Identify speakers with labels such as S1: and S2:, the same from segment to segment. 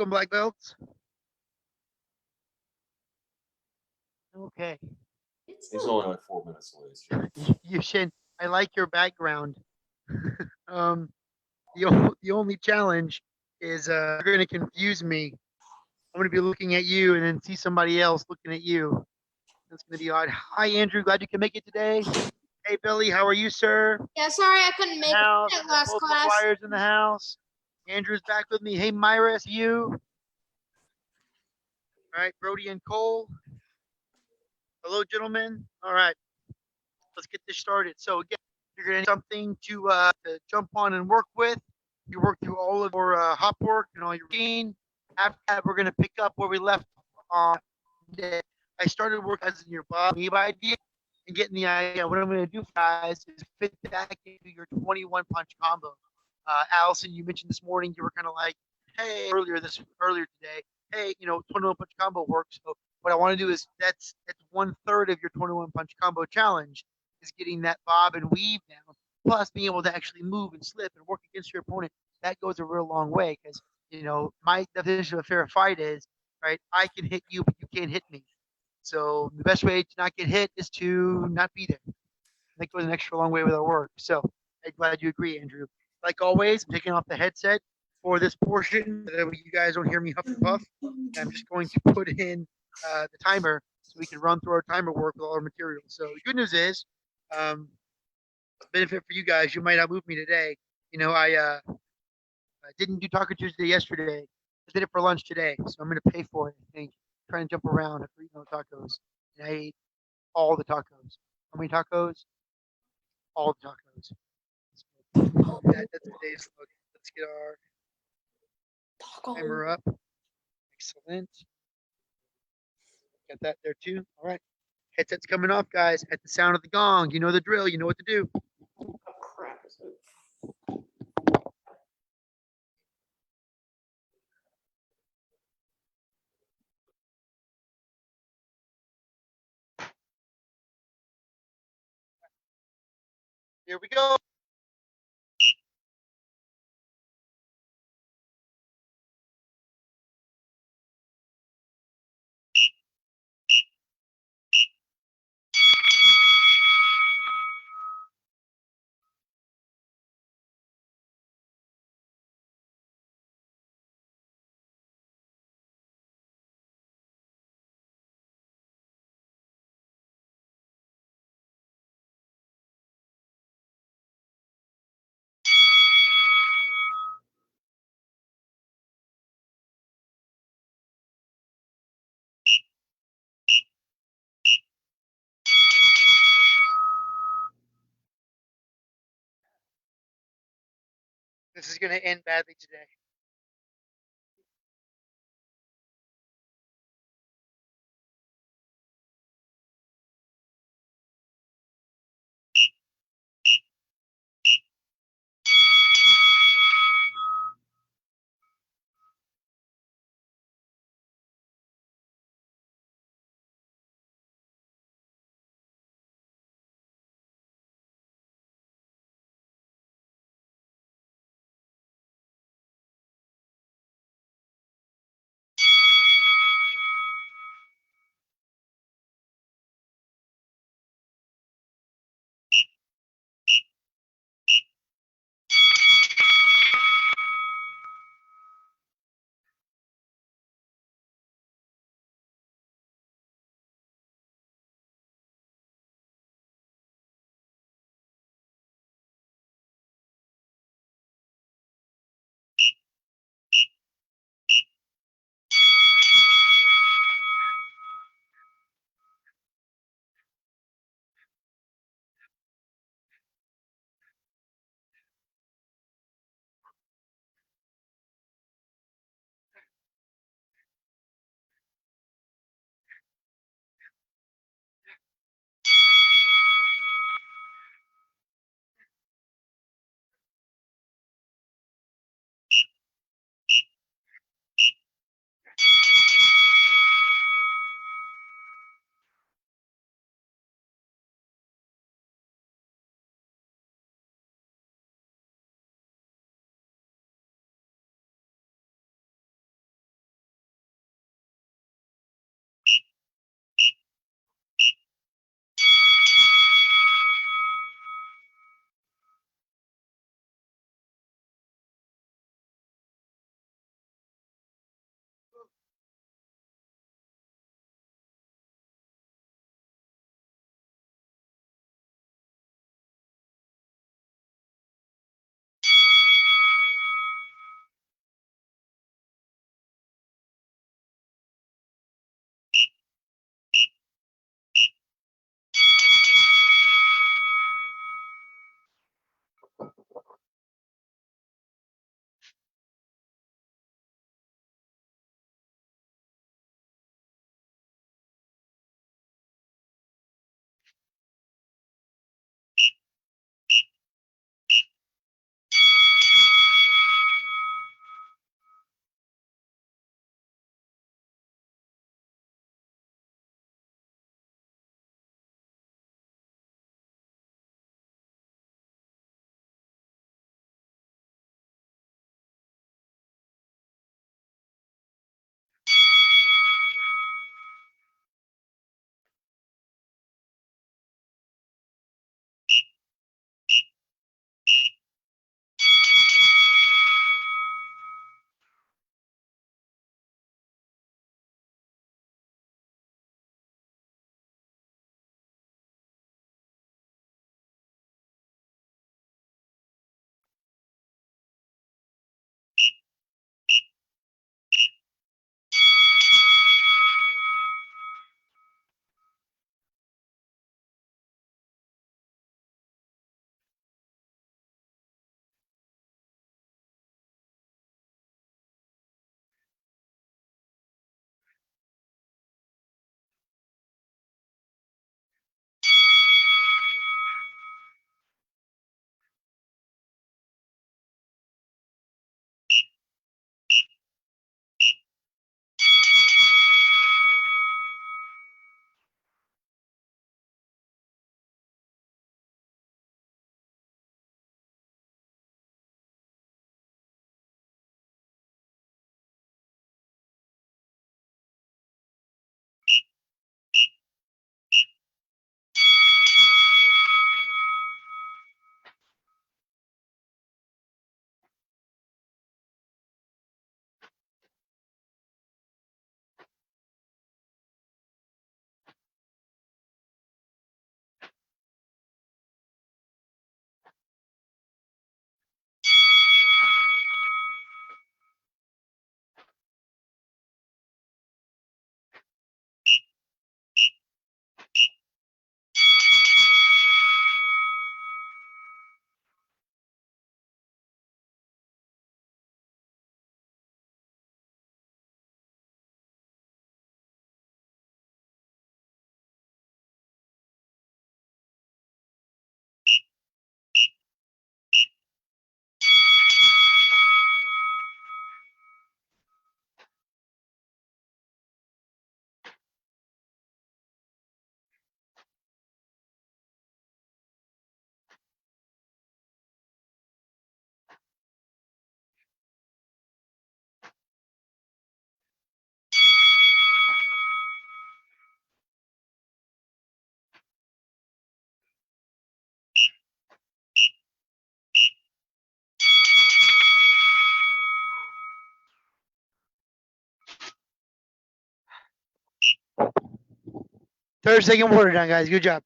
S1: and black belts? Okay.
S2: It's
S3: He's
S2: still
S3: only like 4 minutes away. So.
S1: Yushin, I like your background. um, the only challenge is you're going to confuse me. I'm going to be looking at you and then see somebody else looking at you. That's going to be odd. Hi, Andrew. Glad you can make it today. Hey, Billy. How are you, sir?
S2: Yeah, sorry I couldn't make
S1: House.
S2: it last
S1: Both
S2: class.
S1: McGuire's in the house. Andrew's back with me. Hey, Myra, it's you. All right, Brody and Cole. Hello, gentlemen. All right, let's get this started. So again, you're gonna need something to jump on and work with. You work through all of your hop work and all your routine. After that, we're gonna pick up where we left on Monday. I started working as in your Bob Eve idea and getting the idea. What I'm gonna do, guys, is fit that into your 21 punch combo. Allison, you mentioned this morning you were kind of like, hey, earlier today, hey, 21 punch combo works. So what I want to do is that's 1/3 of your 21 punch combo challenge is getting that bob and weave down, plus being able to actually move and slip and work against your opponent. That goes a real long way because my definition of a fair fight is right. I can hit you, but you can't hit me. So the best way to not get hit is to not be there. That goes an extra long way with our work. So I'm glad you agree, Andrew. Like always, I'm taking off the headset for this portion. That way you guys don't hear me huff and puff. And I'm just going to put in the timer so we can run through our timer work with all our materials. So the good news is, benefit for you guys, you might outmove me today. I didn't do Taco Tuesday yesterday. I did it for lunch today, so I'm going to pay for it. I think trying to jump around after eating all the tacos, and I ate all the tacos. How many tacos? All the tacos. That's today's look. Let's get our timer up. Excellent. Got that there too. All right. Headset's coming off, guys. At the sound of the gong, you know the drill. You know what to do.
S2: Oh crap!
S1: Here we go. This is going to end badly today. Third, second water down, guys. Good job.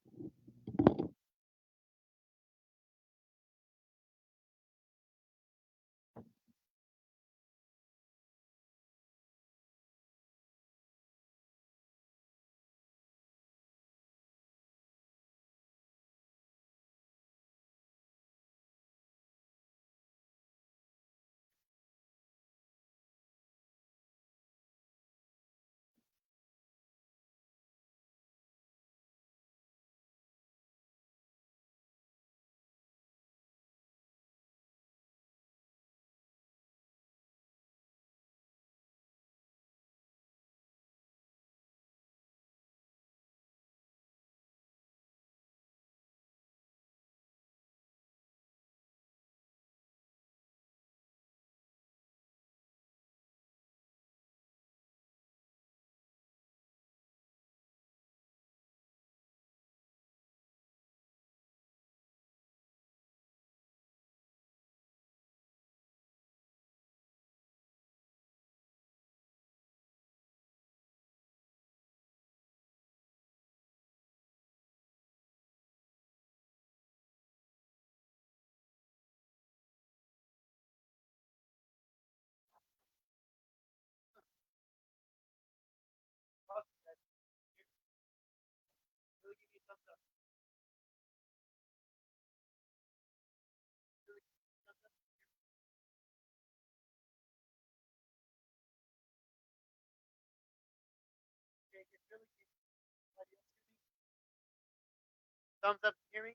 S1: Thumbs up. Hear me?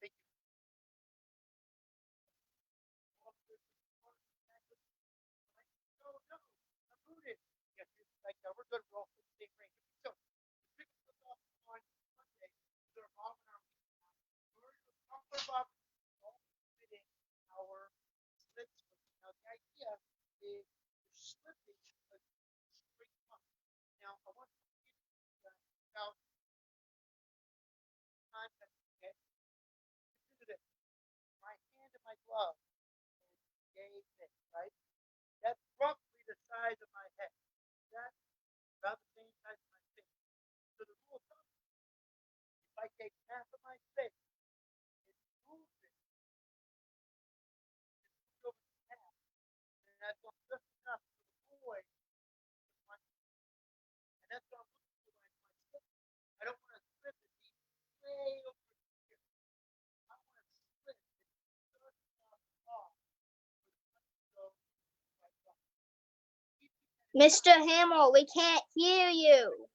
S1: Thank you. No, no, I'm rooted. Yes, like we're good. We're all in the same range. So, pick us up on Monday. They're all in our week. We're going to talk about all fitting our slips. Now, the idea is you're slipping a straight punch. Now, I want you to get about context. Okay, consider this: my hand and my glove is yay thick, right? That's roughly the size of my head. That's about the same size as my face. So the rule of thumb: if I take half of my face and move it, over half, and that's going just enough to avoid my, and that's what I'm looking for when I slip. I don't want to slip and be way over here. I want to slip and just enough off for the punch to go right up.
S2: Mr. Hamill, we can't hear you.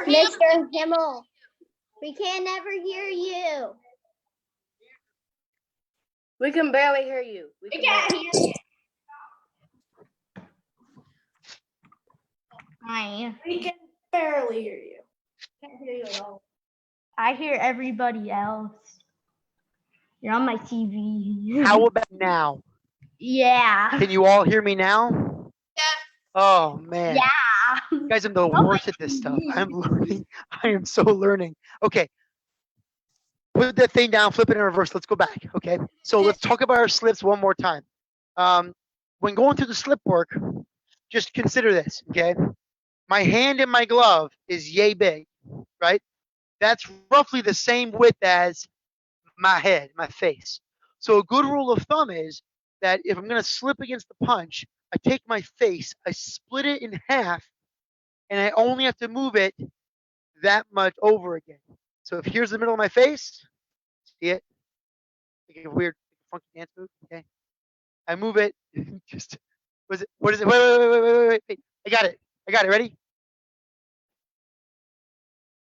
S2: Mr. Hamill, we can never hear you.
S3: We can barely hear you.
S2: We can't hear you.
S3: We can barely hear you.
S2: Can't hear you at all.
S4: I hear everybody else. You're on my TV.
S1: How about now?
S4: Yeah.
S1: Can you all hear me now?
S2: Yeah.
S1: Oh man.
S4: Yeah.
S1: Guys, I'm the worst at this stuff. I'm learning. I am so learning. Okay. Put that thing down, flip it in reverse. Let's go back. Okay. So let's talk about our slips one more time. When going through the slip work, just consider this. Okay. My hand in my glove is yay big, right? That's roughly the same width as my head, my face. So a good rule of thumb is that if I'm going to slip against the punch, I take my face, I split it in half, and I only have to move it that much over again. So if here's the middle of my face, see it? Like a weird, funky dance move. Okay, I move it. Just was it? What is it? Wait! I got it. I got it. Ready?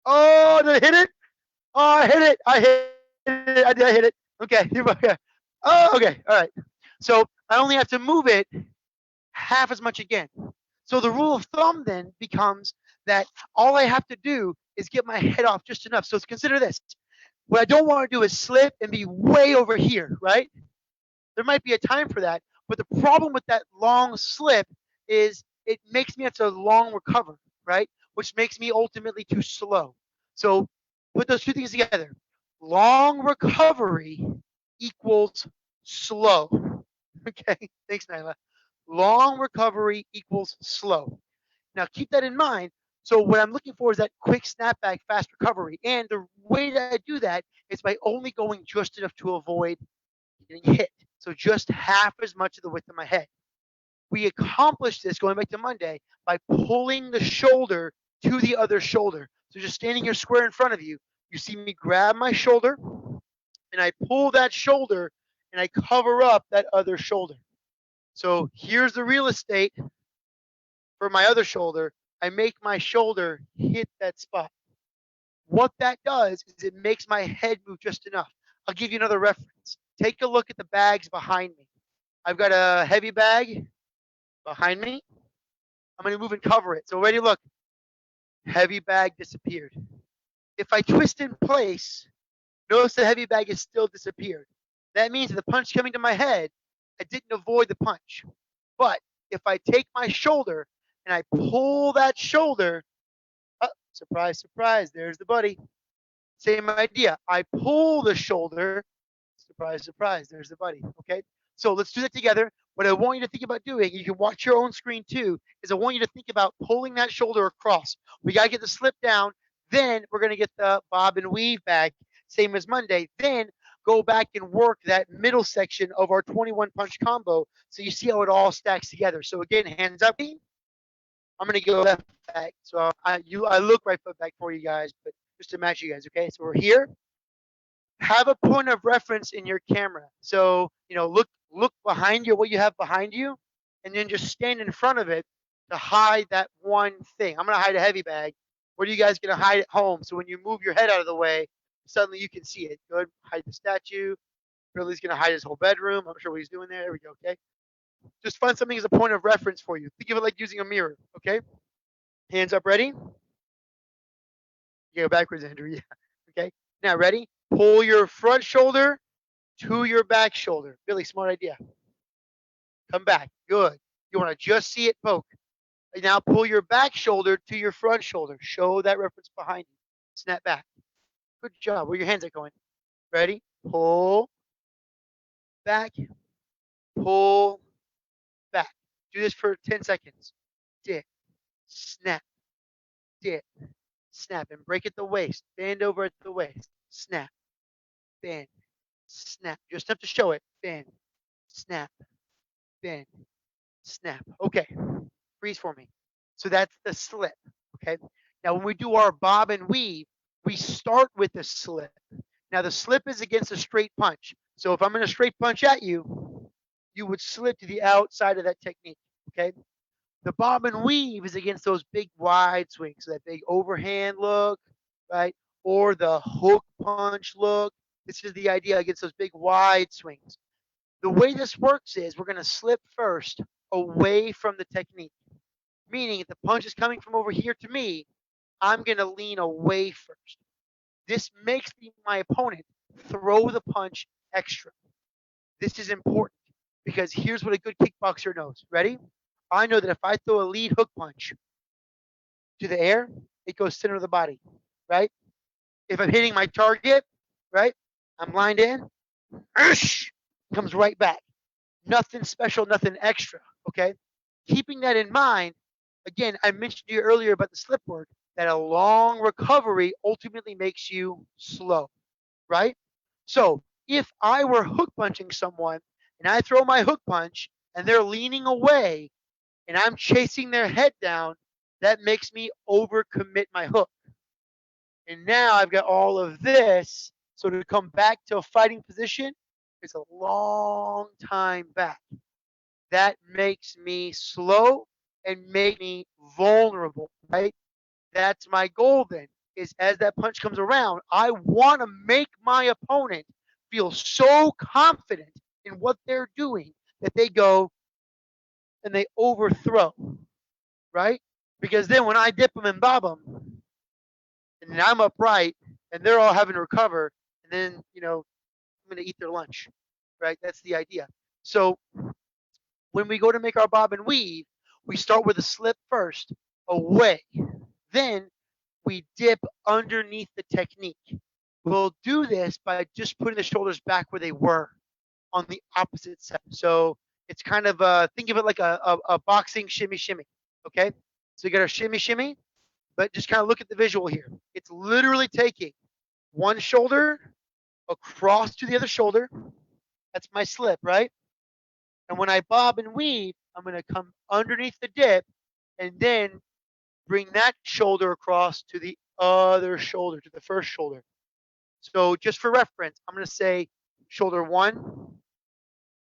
S1: Oh, did I hit it? Oh, I hit it. I hit it. I hit it. Okay. Oh, okay. All right. So I only have to move it half as much again. So the rule of thumb then becomes that all I have to do is get my head off just enough. So consider this. What I don't want to do is slip and be way over here, right? There might be a time for that, but the problem with that long slip is it makes me have to long recover, right? Which makes me ultimately too slow. So put those two things together. Long recovery equals slow. Okay, thanks, Nyla. Long recovery equals slow. Now keep that in mind. So what I'm looking for is that quick snapback, fast recovery. And the way that I do that is by only going just enough to avoid getting hit. So just half as much of the width of my head. We accomplished this going back to Monday by pulling the shoulder to the other shoulder. So just standing here square in front of you, you see me grab my shoulder and I pull that shoulder and I cover up that other shoulder. So here's the real estate for my other shoulder. I make my shoulder hit that spot. What that does is it makes my head move just enough. I'll give you another reference. Take a look at the bags behind me. I've got a heavy bag behind me. I'm going to move and cover it. So ready, look. Heavy bag disappeared. If I twist in place, notice the heavy bag has still disappeared. That means that the punch coming to my head, I didn't avoid the punch. But if I take my shoulder and I pull that shoulder, oh, surprise, surprise, there's the buddy. Same idea. I pull the shoulder, surprise, surprise, there's the buddy. Okay? So let's do that together. What I want you to think about doing, you can watch your own screen too, is I want you to think about pulling that shoulder across. We got to get the slip down. Then we're going to get the bob and weave back, same as Monday. Then go back and work that middle section of our 21 punch combo so you see how it all stacks together. So again, hands up. I'm going to go left back. So I look right foot back for you guys, but just to match you guys, okay? So we're here. Have a point of reference in your camera. So, look behind you, what you have behind you, and then just stand in front of it to hide that one thing. I'm gonna hide a heavy bag. What are you guys gonna hide at home? So when you move your head out of the way, suddenly you can see it. Good. Hide the statue. Billy's gonna hide his whole bedroom. I'm sure what he's doing there. There we go. Okay. Just find something as a point of reference for you. Think of it like using a mirror. Okay. Hands up. Ready? You go backwards, Andrew. Yeah. Okay. Now ready? Pull your front shoulder to your back shoulder. Billy, smart idea. Come back. Good. You want to just see it poke. And now pull your back shoulder to your front shoulder. Show that reference behind you. Snap back. Good job. Where your hands are going. Ready? Pull back. Pull back. Do this for 10 seconds. Dip. Snap. Dip. Snap. And break at the waist. Bend over at the waist. Snap. Bend. Snap. Just have to show it. Bend. Snap. Bend. Snap. Okay. Freeze for me. So that's the slip. Okay. Now when we do our bob and weave, we start with the slip. Now the slip is against a straight punch. So if I'm in a straight punch at you, you would slip to the outside of that technique. Okay. The bob and weave is against those big wide swings, so that big overhand look, right? Or the hook punch look. This is the idea against those big wide swings. The way this works is we're going to slip first away from the technique. Meaning if the punch is coming from over here to me, I'm going to lean away first. This makes my opponent throw the punch extra. This is important because here's what a good kickboxer knows. Ready? I know that if I throw a lead hook punch to the air, it goes center of the body, right? If I'm hitting my target, right? I'm lined in, comes right back. Nothing special, nothing extra, okay? Keeping that in mind, again, I mentioned to you earlier about the slip work, that a long recovery ultimately makes you slow, right? So if I were hook punching someone and I throw my hook punch and they're leaning away and I'm chasing their head down, that makes me overcommit my hook. And now I've got all of this. So to come back to a fighting position, it's a long time back. That makes me slow and make me vulnerable, right? That's my goal then, is as that punch comes around, I want to make my opponent feel so confident in what they're doing that they go and they overthrow, right? Because then when I dip them and bob them, and then I'm upright, and they're all having to recover, and then, I'm going to eat their lunch, right? That's the idea. So when we go to make our bob and weave, we start with a slip first, away. Then we dip underneath the technique. We'll do this by just putting the shoulders back where they were. on the opposite side. So it's kind of think of it like a boxing shimmy shimmy. Okay, so you got a shimmy shimmy, but just kind of look at the visual here. It's literally taking one shoulder across to the other shoulder. That's my slip, right? And when I bob and weave, I'm going to come underneath the dip and then bring that shoulder across to the other shoulder, to the first shoulder. So just for reference, I'm going to say shoulder one,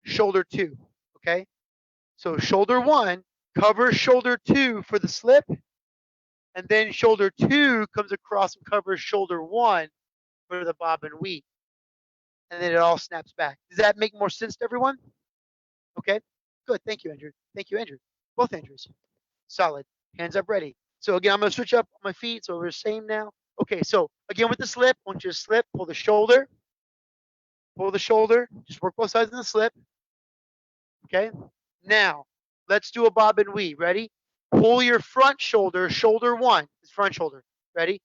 S1: shoulder two. Okay. So shoulder one covers shoulder two for the slip, and then shoulder two comes across and covers shoulder one for the bob and weave. And then it all snaps back. Does that make more sense to everyone? Okay. Good. Thank you, Andrew. Thank you, Andrew. Both Andrews. Solid. Hands up ready. So again, I'm going to switch up my feet. So we're the same now. Okay. So again, with the slip, I want you to slip, pull the shoulder, just work both sides of the slip. Okay. Now let's do a bob and weave. Ready? Pull your front shoulder, shoulder one is front shoulder. Ready?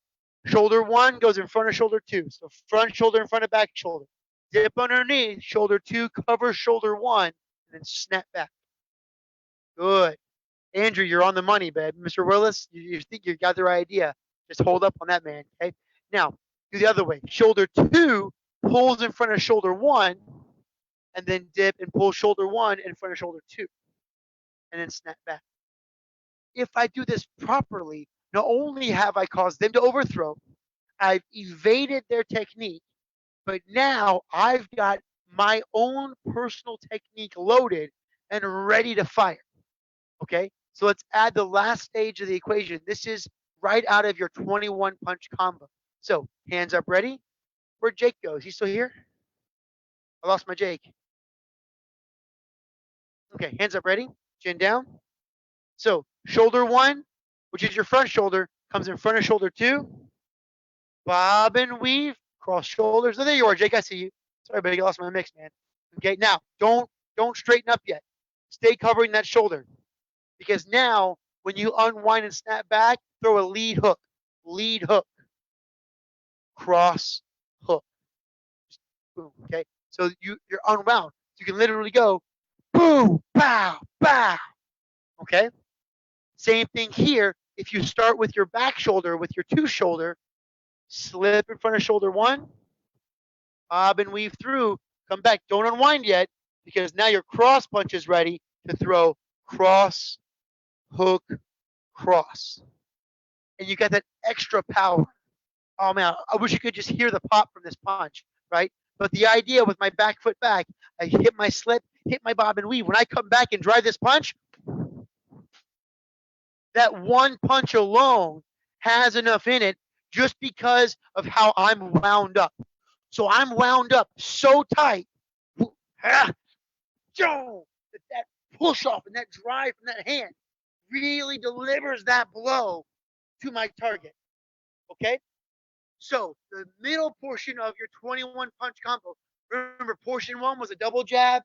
S1: Shoulder one goes in front of shoulder two. So front shoulder in front of back shoulder. Dip underneath, shoulder two covers shoulder one, and then snap back. Good. Andrew, you're on the money, babe. Mr. Willis, you think you got the right idea. Just hold up on that, man. Okay. Now, do the other way. Shoulder two pulls in front of shoulder one, and then dip and pull shoulder one in front of shoulder two, and then snap back. If I do this properly, not only have I caused them to overthrow, I've evaded their technique, but now I've got my own personal technique loaded and ready to fire. Okay, so let's add the last stage of the equation. This is right out of your 21 punch combo. So hands up ready. Where'd Jake go? Is he still here? I lost my Jake. Okay, hands up ready. Chin down. So shoulder one, which is your front shoulder, comes in front of shoulder two. Bob and weave, cross shoulders. Oh, there you are, Jake. I see you. Sorry, buddy, I lost my mix, man. Okay, now don't straighten up yet. Stay covering that shoulder. Because now when you unwind and snap back, throw a lead hook. Lead hook. Cross hook. Just boom. Okay. So you're unwound. You can literally go boom, pow, pow. Okay. Same thing here. If you start with your back shoulder, with your two shoulder, slip in front of shoulder one, bob and weave through, come back. Don't unwind yet because now your cross punch is ready to throw cross, hook, cross. And you got that extra power. Oh man, I wish you could just hear the pop from this punch, right? But the idea with my back foot back, I hit my slip, hit my bob and weave. When I come back and drive this punch, that one punch alone has enough in it just because of how I'm wound up. So I'm wound up so tight. That push off and that drive from that hand really delivers that blow to my target. Okay? So the middle portion of your 21 punch combo, remember portion one was a double jab,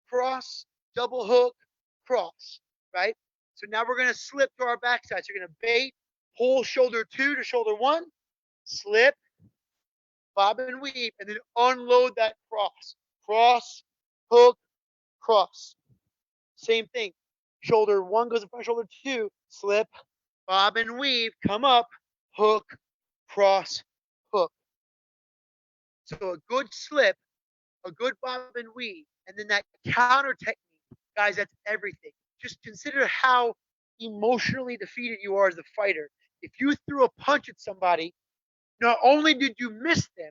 S1: cross, double hook, cross, right? So now we're going to slip to our backside. So you're going to bait, pull shoulder two to shoulder one, slip, bob and weave, and then unload that cross. Cross, hook, cross. Same thing. Shoulder one goes in front of shoulder two, slip, bob and weave, come up, hook, cross, hook. So a good slip, a good bob and weave, and then that counter technique, guys, that's everything. Just consider how emotionally defeated you are as a fighter. If you threw a punch at somebody, not only did you miss them,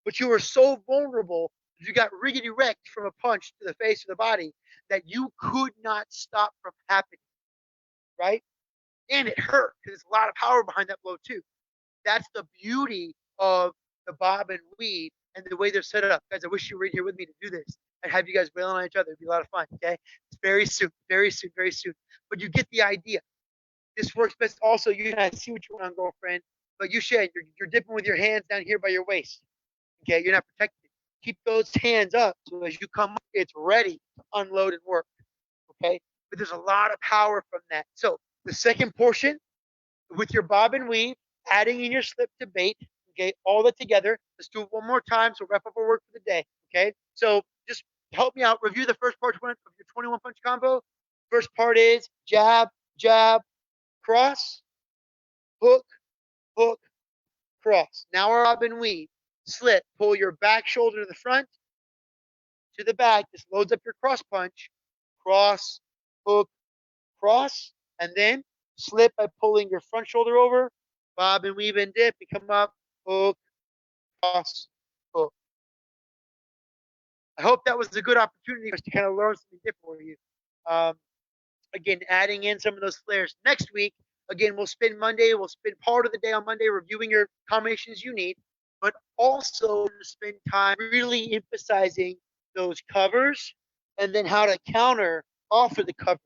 S1: but you were so vulnerable that you got riggedy wrecked from a punch to the face or the body that you could not stop from happening, right? And it hurt because there's a lot of power behind that blow too. That's the beauty of the bob and weave and the way they're set up. Guys, I wish you were in here with me to do this and have you guys wailing on each other. It'd be a lot of fun, okay? It's very soon, very soon, very soon. But you get the idea. This works best also. You guys see what you want on, girlfriend, but you should. You're dipping with your hands down here by your waist, okay? You're not protected. Keep those hands up so as you come up, it's ready to unload and work, okay? But there's a lot of power from that. So the second portion with your bob and weave, adding in your slip to bait, okay, all that together. Let's do it one more time so wrap up our work for the day, okay? So just help me out. Review the first part of your 21 punch combo. First part is jab, jab, cross, hook, hook, cross. Now our bob and weave. Slip. Pull your back shoulder to the front, to the back. This loads up your cross punch. Cross, hook, cross, and then slip by pulling your front shoulder over. Bob and weave and dip. You come up, hook, cross, hook. I hope that was a good opportunity for us to kind of learn something different for you. Um, again, adding in some of those flares. Next week, again, we'll spend Monday, we'll spend part of the day on Monday reviewing your combinations you need, but also spend time really emphasizing those covers and then how to counter off of the cover.